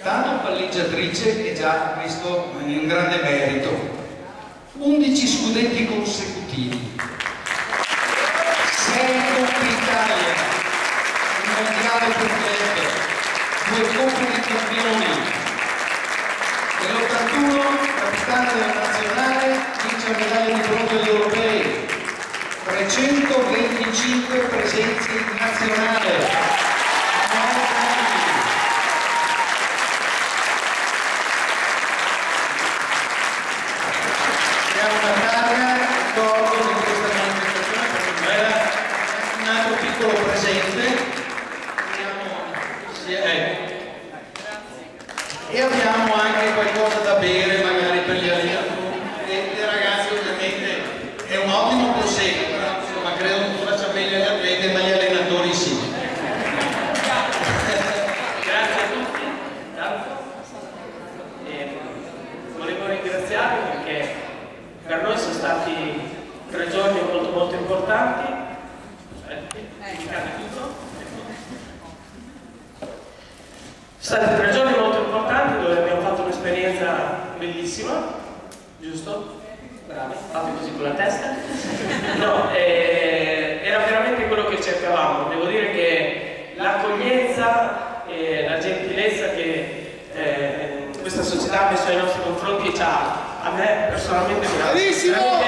Tanto palleggiatrice è già questo un grande merito. 11 scudetti consecutivi, 6 Coppa Italia, un mondiale per club, 2 Coppe dei Campioni. Nell'81 capitano della nazionale, vince la medaglia di bronzo agli europei, 325 presenze in nazionale. Una targa, ricordo di questa manifestazione perché era un altro piccolo presente. E abbiamo anche qualcosa da bere magari per gli allenatori e le ragazze. Ovviamente è un ottimo proseguo, però insomma credo non faccia meglio gli atleti ma gli allenatori sì. Grazie a tutti, volevo ringraziarvi perché per noi sono stati 3 giorni molto importanti. Sono stati 3 giorni molto importanti dove abbiamo fatto un'esperienza bellissima, giusto? Bravi, fate così con la testa. No, era veramente quello che cercavamo. Devo dire che l'accoglienza e la gentilezza che questa società ha messo ai nostri confronti e a me personalmente bravissimo!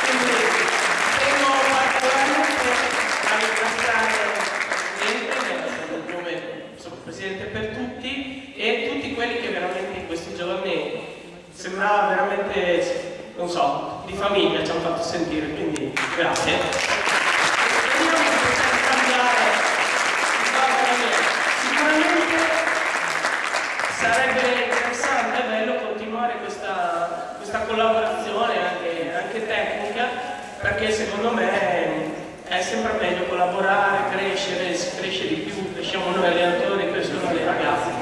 Quindi tengo particolarmente a ringraziare come Presidente per tutti e tutti quelli che veramente in questi giorni sembrava veramente, non so, di famiglia ci hanno fatto sentire, quindi grazie. Sarebbe interessante e bello continuare questa collaborazione anche tecnica, perché secondo me è sempre meglio collaborare, crescere, si cresce di più, cresciamo noi allenatori, crescono le ragazze.